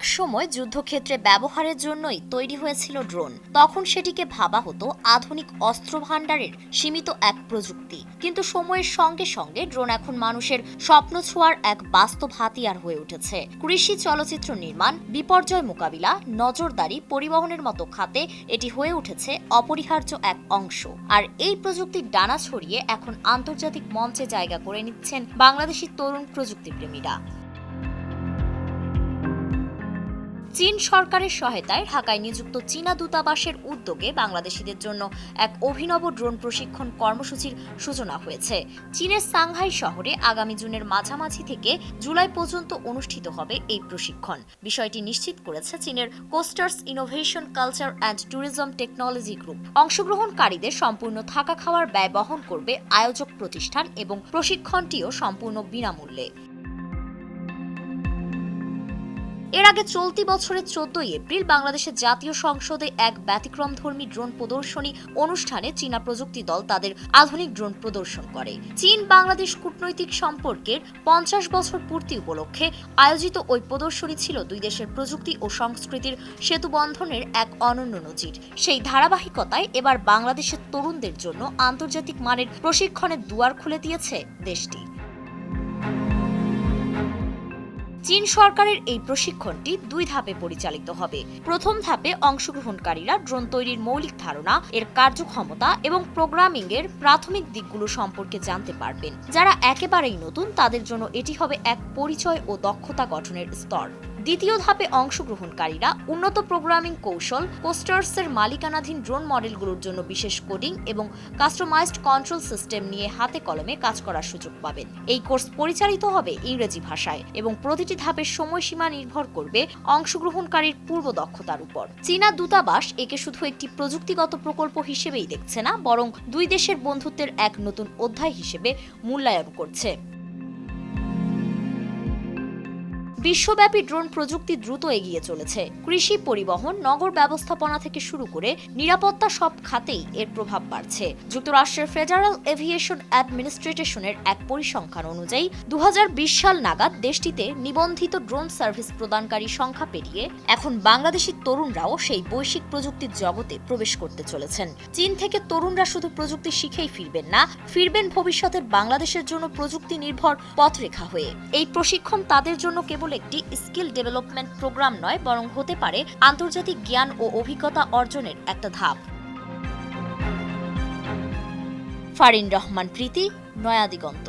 একসময় যুদ্ধক্ষেত্রে ব্যবহারের জন্যই তৈরি হয়েছিল ড্রোন। তখন সেটিকে ভাবা হতো আধুনিক অস্ত্র ভাণ্ডারের সীমিত এক প্রযুক্তি, কিন্তু সময়ের সঙ্গে সঙ্গে ড্রোন এখন মানুষের স্বপ্ন ছোঁয়ার এক বাস্তব হাতিয়ার হয়ে উঠেছে। কৃষি, চলচ্চিত্র নির্মাণ, বিপর্যয় মোকাবিলা, নজরদারি, পরিবহনের মতো খাতে এটি হয়ে উঠেছে অপরিহার্য এক অংশ। আর এই প্রযুক্তির ডানা ছড়িয়ে এখন আন্তর্জাতিক মঞ্চে জায়গা করে নিচ্ছেন বাংলাদেশি তরুণ প্রযুক্তিপ্রেমীরা। চীন সরকারের সহায়তায় ঢাকায় নিযুক্ত চীনা দূতাবাসের উদ্যোগে বাংলাদেশিদের জন্য এক অভিনব ড্রোন প্রশিক্ষণ কর্মসূচির সূচনা হয়েছে। চীনের সাংহাই শহরে আগামী জুনের মাঝামাঝি থেকে জুলাই পর্যন্ত অনুষ্ঠিত হবে এই প্রশিক্ষণ। বিষয়টি নিশ্চিত করেছে চীনের coasters innovation, culture and tourism technology group. অংশগ্রহণকারীদের সম্পূর্ণ থাকা খাওয়ার ব্যয় বহন করবে আয়োজক প্রতিষ্ঠান এবং প্রশিক্ষণটিও সম্পূর্ণ বিনামূল্যে। এর আগে চলতি বছরের 14 এপ্রিল বাংলাদেশের জাতীয় সংসদে এক ব্যতিক্রমধর্মী ড্রোন প্রদর্শনী অনুষ্ঠানে চীনা প্রযুক্তি দল তাদের আধুনিক ড্রোন প্রদর্শন করে। চীন বাংলাদেশ কূটনৈতিক সম্পর্কের 50 বছর পূর্তি উপলক্ষে আয়োজিত ওই প্রদর্শনী ছিল দুই দেশের প্রযুক্তি ও সংস্কৃতির সেতুবন্ধনের এক অনন্য নজির। সেই ধারাবাহিকতায় এবার বাংলাদেশের তরুণদের জন্য আন্তর্জাতিক মানের প্রশিক্ষণের দুয়ার খুলে দিয়েছে দেশটি। চীন সরকারের এই প্রশিক্ষণটি 2 ধাপে পরিচালিত হবে। প্রথম ধাপে অংশগ্রহণকারীরা ড্রোন তৈরির মৌলিক ধারণা, এর কার্যক্ষমতা এবং প্রোগ্রামিং এর প্রাথমিক দিকগুলো সম্পর্কে জানতে পারবেন। যারা একেবারেই নতুন তাদের জন্য এটি হবে এক পরিচয় ও দক্ষতা গঠনের স্তর। দ্বিতীয় ধাপে অংশগ্রহণকারীরা উন্নত প্রোগ্রামিং কৌশল, কোস্টার্সের মালিকানাধীন ড্রোন মডেলগুলোর জন্য বিশেষ কোডিং এবং কাস্টমাইজড কন্ট্রোল সিস্টেম নিয়ে হাতে কলমে কাজ করার সুযোগ পাবেন। এই কোর্স পরিচালিত হবে ইংরেজি ভাষায় এবং প্রতিটি ধাপের সময়সীমা নির্ভর করবে অংশগ্রহণকারীর পূর্ব দক্ষতার উপর। চীনা দূতাবাস একে শুধু একটি প্রযুক্তিগত প্রকল্প হিসেবেই দেখছে না, বরং দুই দেশের বন্ধুত্বের এক নতুন অধ্যায় হিসেবে মূল্যায়ন করছে। বিশ্বব্যাপী ড্রোন প্রযুক্তি দ্রুত এগিয়ে চলেছে। কৃষি, পরিবহন, নগর ব্যবস্থাপনা থেকে শুরু করে নিরাপত্তা সব খাতেই এর প্রভাব বাড়ছে। যুক্তরাষ্ট্রের ফেডারেল এভিয়েশন অ্যাডমিনিস্ট্রেশনের এক পরিসংখ্যান অনুযায়ী 2020 সাল নাগাদ দেশটিতে নিবন্ধিত ড্রোন সার্ভিস প্রদানকারী সংখ্যা পেরিয়ে এখন বাংলাদেশি তরুণরাও সেই বৈশ্বিক প্রযুক্তির জগতে প্রবেশ করতে চলেছেন। চীন থেকে তরুণরা শুধু প্রযুক্তি শিখেই ফিরবেন না, ফিরবেন ভবিষ্যতের বাংলাদেশের জন্য প্রযুক্তি নির্ভর পথরেখা হয়ে। এই প্রশিক্ষণ তাদের জন্য কেবল একটি স্কিল ডেভেলপমেন্ট প্রোগ্রাম নয়, বরং হতে পারে আন্তর্জাতিক জ্ঞান ও অভিজ্ঞতা অর্জনের একটা ধাপ। ফারিন রহমান প্রীতি, নয়া দিগন্ত।